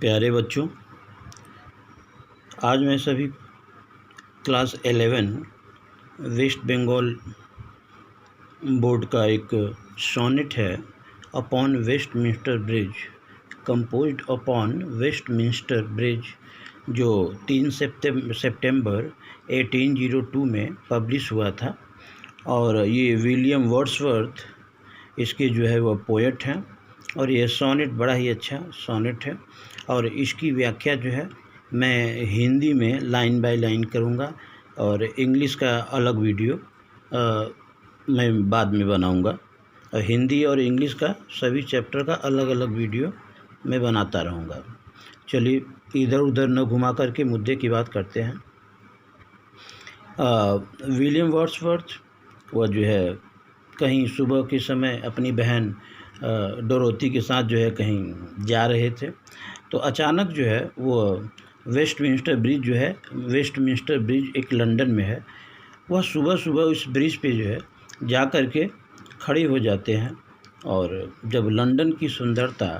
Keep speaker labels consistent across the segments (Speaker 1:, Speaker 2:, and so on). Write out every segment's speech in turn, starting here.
Speaker 1: प्यारे बच्चों, आज मैं सभी क्लास 11 वेस्ट बंगाल बोर्ड का एक सोनेट है upon Westminster bridge, composed upon Westminster bridge, जो 3 सितंबर 1802 में पब्लिश हुआ था। और ये विलियम वर्ड्सवर्थ इसके जो है वह पोएट हैं। और ये सोनेट बड़ा ही अच्छा सोनेट है। और इसकी व्याख्या जो है मैं हिंदी में लाइन बाय लाइन करूँगा और इंग्लिश का अलग वीडियो मैं बाद में बनाऊँगा। और हिंदी और इंग्लिश का सभी चैप्टर का अलग अलग वीडियो मैं बनाता रहूँगा। चलिए इधर उधर न घुमा करके मुद्दे की बात करते हैं। विलियम वर्ड्सवर्थ वह जो है कहीं सुबह के समय अपनी बहन डोरोथी के साथ जो है कहीं जा रहे थे, तो अचानक जो है वो वेस्टमिंस्टर ब्रिज जो है, वेस्टमिंस्टर ब्रिज एक लंदन में है, वह सुबह सुबह उस ब्रिज पे जो है जा कर के खड़े हो जाते हैं। और जब लंदन की सुंदरता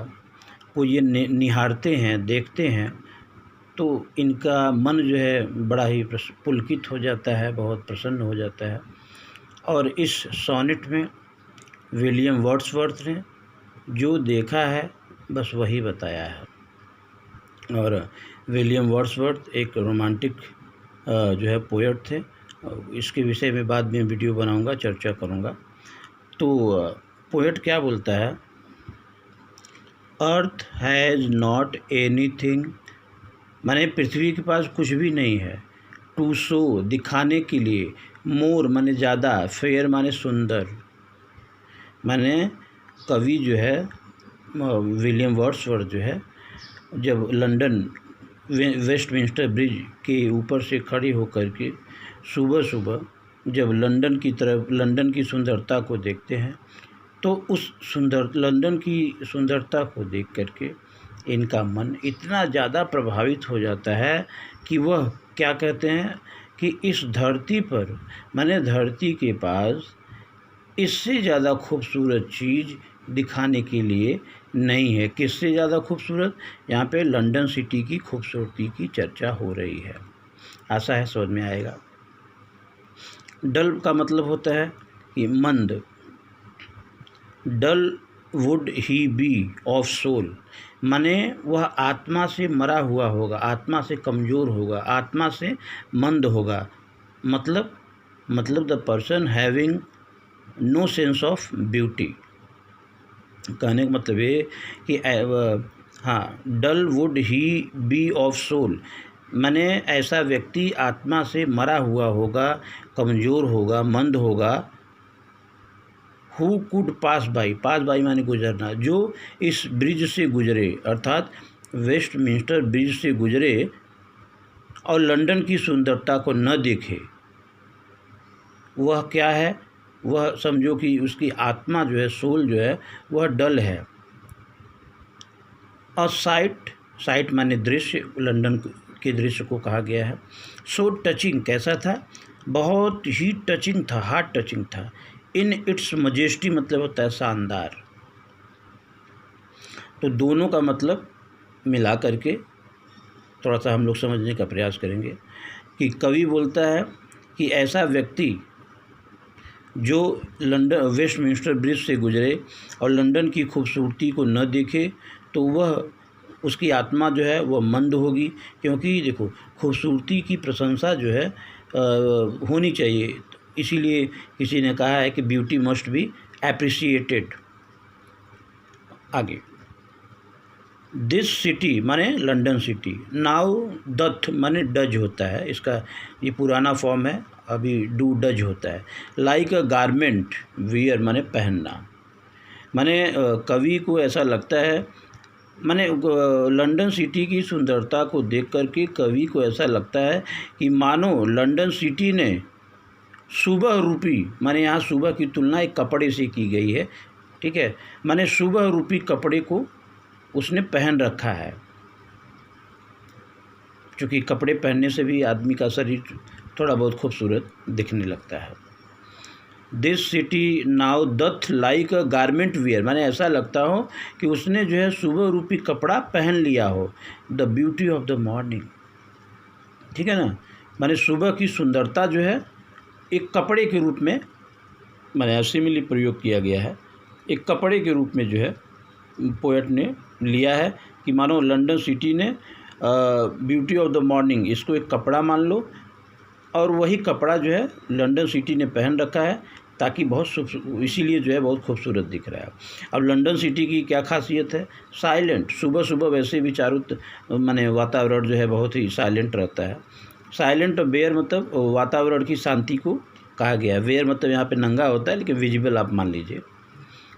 Speaker 1: को ये निहारते हैं, देखते हैं, तो इनका मन जो है बड़ा ही पुलकित हो जाता है, बहुत प्रसन्न हो जाता है। और इस सोनेट में विलियम वर्ड्सवर्थ ने जो देखा है बस वही बताया है। और विलियम वर्ड्सवर्थ एक रोमांटिक जो है पोएट थे। इसके विषय में बाद में वीडियो बनाऊंगा, चर्चा करूंगा। तो पोएट क्या बोलता है, अर्थ हैज़ नॉट एनीथिंग, माने पृथ्वी के पास कुछ भी नहीं है, टू शो दिखाने के लिए, मोर माने ज़्यादा, फेयर माने सुंदर। माने कवि जो है विलियम वर्ड्सवर्थ जो है जब लंदन वेस्टमिंस्टर ब्रिज के ऊपर से खड़ी होकर के सुबह सुबह जब लंदन की सुंदरता को देखते हैं, तो उस लंदन की सुंदरता को देख करके इनका मन इतना ज़्यादा प्रभावित हो जाता है कि वह क्या कहते हैं कि इस धरती पर, माने धरती के पास इससे ज़्यादा खूबसूरत चीज़ दिखाने के लिए नहीं है। किससे ज़्यादा खूबसूरत? यहाँ पे लंदन सिटी की खूबसूरती की चर्चा हो रही है। आशा है समझ में आएगा। डल का मतलब होता है कि मंद। Dull would he be of soul, माने वह आत्मा से मरा हुआ होगा, आत्मा से कमज़ोर होगा, आत्मा से मंद होगा। मतलब the person having no sense of beauty. कहने का मतलब ये कि dull would he be of soul, माने ऐसा व्यक्ति आत्मा से मरा हुआ होगा, कमज़ोर होगा, मंद होगा। हु कुड पास बाई माने गुजरना, जो इस ब्रिज से गुजरे, अर्थात वेस्टमिंस्टर ब्रिज से गुजरे और लंदन की सुंदरता को न देखे, वह क्या है? वह समझो कि उसकी आत्मा जो है, सोल जो है, वह डल है। और साइट माने दृश्य, लंदन के दृश्य को कहा गया है। सो टचिंग, कैसा था? बहुत ही टचिंग था, हार्ट टचिंग था। इन इट्स मजेस्टी मतलब होता है शानदार। तो दोनों का मतलब मिला करके थोड़ा सा हम लोग समझने का प्रयास करेंगे कि कवि बोलता है कि ऐसा व्यक्ति जो लंदन वेस्टमिंस्टर ब्रिज से गुजरे और लंदन की खूबसूरती को न देखे, तो वह, उसकी आत्मा जो है वह मंद होगी। क्योंकि देखो, खूबसूरती की प्रशंसा जो है होनी चाहिए, इसीलिए किसी ने कहा है कि ब्यूटी मस्ट बी एप्रिसिएटेड। आगे, दिस सिटी माने लंदन सिटी, नाउ दथ माने डज होता है, इसका ये पुराना फॉर्म है, अभी डू डज होता है। लाइक अ गारमेंट वियर माने पहनना। माने कवि को ऐसा लगता है, माने लंदन सिटी की सुंदरता को देख कर के कवि को ऐसा लगता है कि मानो लंदन सिटी ने सुबह रूपी, माने यहाँ सुबह की तुलना एक कपड़े से की गई है, ठीक है, माने सुबह रूपी कपड़े को उसने पहन रखा है। क्योंकि कपड़े पहनने से भी आदमी का शरीर थोड़ा बहुत खूबसूरत दिखने लगता है। This city now doth like a garment wear, माने ऐसा लगता हो कि उसने जो है सुबह रूपी कपड़ा पहन लिया हो। The beauty of the morning, ठीक है ना, माने सुबह की सुंदरता जो है एक कपड़े के रूप में, माने सिमिली प्रयोग किया गया है, एक कपड़े के रूप में जो है पोएट ने लिया है कि मानो लंदन सिटी ने ब्यूटी ऑफ द मॉर्निंग इसको एक कपड़ा मान लो, और वही कपड़ा जो है लंदन सिटी ने पहन रखा है ताकि इसीलिए जो है बहुत खूबसूरत दिख रहा है। अब लंदन सिटी की क्या खासियत है? साइलेंट, सुबह सुबह वैसे भी चारों माने वातावरण जो है बहुत ही साइलेंट रहता है। साइलेंट और बेयर मतलब वातावरण की शांति को कहा गया है। वेयर मतलब यहाँ पे नंगा होता है, लेकिन विजिबल आप मान लीजिए।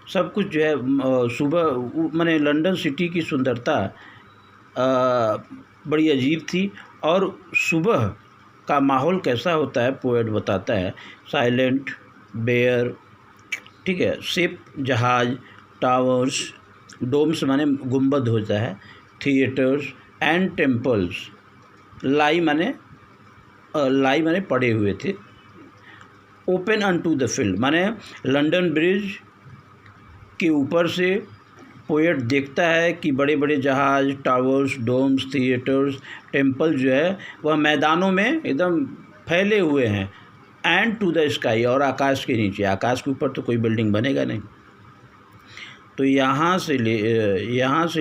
Speaker 1: सब कुछ जो है सुबह माने लंदन सिटी की सुंदरता बड़ी अजीब थी। और सुबह का माहौल कैसा होता है पोएट बताता है, साइलेंट, बेयर, ठीक है, शिप जहाज, टावर्स, डोम्स माने गुंबद होता है, थिएटर्स एंड टेम्पल्स, लाई माने पड़े हुए थे, ओपन अनटू द फील्ड माने लंदन ब्रिज के ऊपर से पोएट देखता है कि बड़े बड़े जहाज, टावर्स, डोम्स, थिएटर्स, टेम्पल जो है वह मैदानों में एकदम फैले हुए हैं, एंड टू द स्काई, और आकाश के नीचे। आकाश के ऊपर तो कोई बिल्डिंग बनेगा नहीं। तो यहाँ से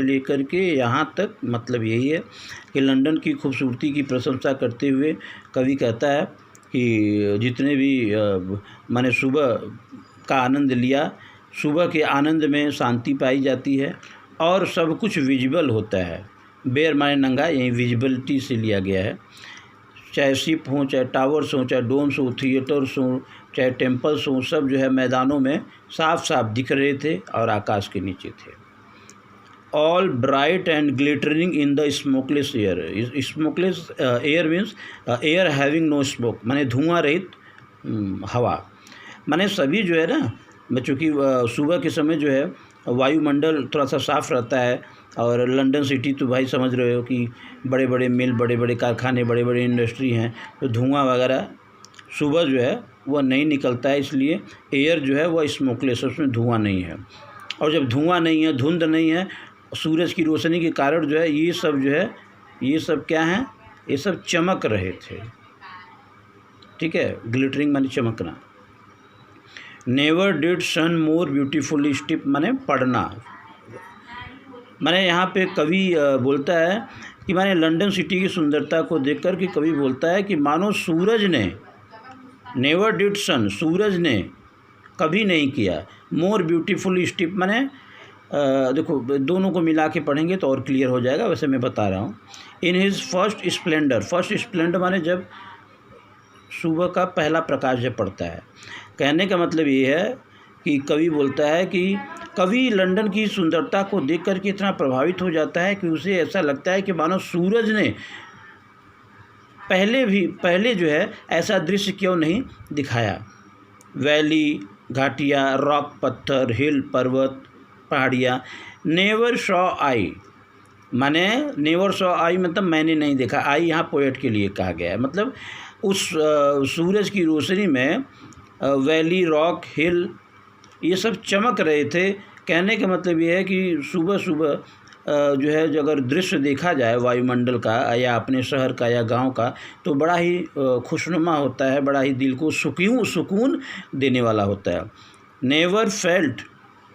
Speaker 1: लेकर के यहाँ तक मतलब यही है कि लंदन की खूबसूरती की प्रशंसा करते हुए कवि कहता है कि जितने भी माने सुबह का आनंद लिया, सुबह के आनंद में शांति पाई जाती है और सब कुछ विजिबल होता है। बेयर माने नंगा, यही विजिबिलिटी से लिया गया है। चाहे शिप हों, चाहे टावर्स हों, चाहे डोम्स हों, थिएटर्स हों, चाहे टेम्पल्स हों, सब जो है मैदानों में साफ साफ दिख रहे थे और आकाश के नीचे थे। All bright and glittering in the smokeless air. Smokeless air means air having no smoke, माने धुआं रहित हवा। माने सभी जो है ना, चूँकि सुबह के समय जो है वायुमंडल थोड़ा सा साफ़ रहता है, और लंदन सिटी तो भाई समझ रहे हो कि बड़े बड़े मिल, बड़े बड़े कारखाने, बड़े बड़े इंडस्ट्री हैं, तो धुआं वगैरह सुबह जो है वह नहीं निकलता है, इसलिए एयर जो है वह स्मोकलेस, उसमें धुआं नहीं है। और जब धुआं नहीं है, धुंध नहीं है, सूरज की रोशनी के कारण जो है ये सब जो है, ये सब क्या हैं, ये सब चमक रहे थे, ठीक है। ग्लिटरिंग माने चमकना। Never did sun more beautifully steep माने पढ़ना। माने यहाँ पे कवि बोलता है कि माने लंदन सिटी की सुंदरता को देखकर के कवि बोलता है कि मानो सूरज ने, नेवर डिड सन, सूरज ने कभी नहीं किया, मोर ब्यूटीफुली स्टिप माने देखो दोनों को मिला के पढ़ेंगे तो और क्लियर हो जाएगा, वैसे मैं बता रहा हूँ। In his first Splendor, first Splendor माने जब सुबह का पहला प्रकाश जब पड़ता है। कहने का मतलब ये है कि कवि बोलता है कि कवि लंदन की सुंदरता को देख कर के इतना प्रभावित हो जाता है कि उसे ऐसा लगता है कि मानो सूरज ने पहले जो है ऐसा दृश्य क्यों नहीं दिखाया। वैली, घाटियाँ, रॉक, पत्थर, हिल, पर्वत, पहाड़ियाँ। नेवर सॉ आई माने नेवर सॉ आई मतलब मैंने नहीं देखा। आई यहाँ पोएट के लिए कहा गया है, मतलब उस सूरज की रोशनी में वैली, रॉक, हिल ये सब चमक रहे थे। कहने का मतलब ये है कि सुबह सुबह जो है जो अगर दृश्य देखा जाए वायुमंडल का या अपने शहर का या गांव का, तो बड़ा ही खुशनुमा होता है, बड़ा ही दिल को सुकून देने वाला होता है। नेवर फेल्ट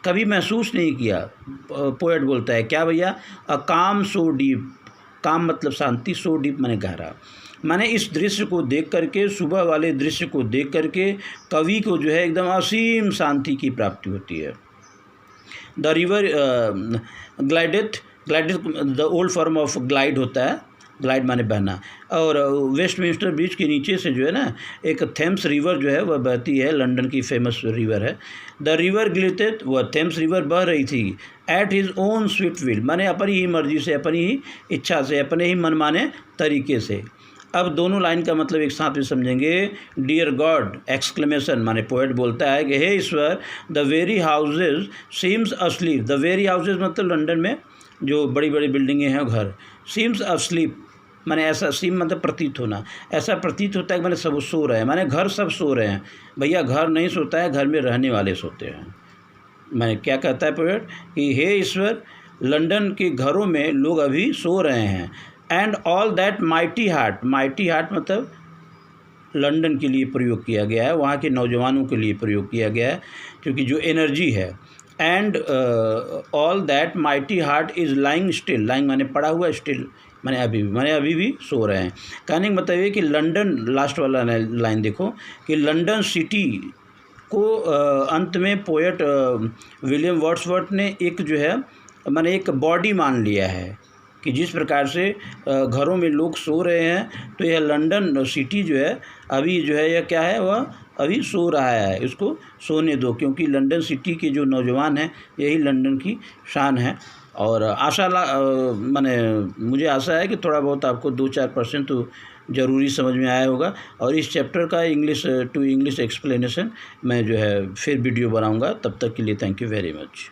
Speaker 1: कभी महसूस नहीं किया। पोएट बोलता है क्या भैया, अ काम सो डीप, काम मतलब शांति, सो डीप माने गहरा। माने इस दृश्य को देख करके, सुबह वाले दृश्य को देख करके कवि को जो है एकदम असीम शांति की प्राप्ति होती है। The river glideth the old form of glide होता है, ग्लाइड माने बहना। और वेस्टमिंस्टर ब्रिज के नीचे से जो है ना एक थेम्स रिवर जो है वह बहती है, लंदन की फेमस रिवर है। द रिवर ग्लिटेड, वह थेम्स रिवर बह रही थी at his own sweet will माने अपनी ही मर्जी से, अपनी ही इच्छा से, अपने ही मनमाने तरीके से। अब दोनों लाइन का मतलब एक साथ में समझेंगे। डियर गॉड एक्सक्लेमेशन माने पोएट बोलता है कि हे ईश्वर, the very houses seems asleep. The very houses मतलब लंदन में जो बड़ी बड़ी बिल्डिंगें हैं घर, सीम्स अस्लीप माने ऐसा सीम मतलब प्रतीत होना, ऐसा प्रतीत होता है कि माने सब सो रहे हैं, माने घर सब सो रहे हैं। भैया घर नहीं सोता है, घर में रहने वाले सोते हैं। माने क्या कहता है पोएट कि हे ईश्वर, लंदन के घरों में लोग अभी सो रहे हैं। And all that mighty heart मतलब लंदन के लिए प्रयोग किया गया है, वहाँ के नौजवानों के लिए प्रयोग किया गया है, क्योंकि जो एनर्जी है। And all that mighty heart is lying still, lying माने पड़ा हुआ, स्टिल माने अभी भी सो रहे हैं। कहने का मतलब ये कि लंदन, लास्ट वाला लाइन देखो कि लंदन सिटी को अंत में पोएट विलियम वर्ड्सवर्थ ने एक जो है माने एक बॉडी मान लिया है कि जिस प्रकार से घरों में लोग सो रहे हैं, तो यह लंदन सिटी जो है अभी जो है यह क्या है, वह अभी सो रहा है, इसको सोने दो, क्योंकि लंदन सिटी के जो नौजवान हैं यही लंदन की शान है। और माने मुझे आशा है कि थोड़ा बहुत आपको 2-4% तो ज़रूरी समझ में आया होगा। और इस चैप्टर का इंग्लिश टू इंग्लिश एक्सप्लेनेशन मैं जो है फिर वीडियो बनाऊंगा। तब तक के लिए थैंक यू वेरी मच।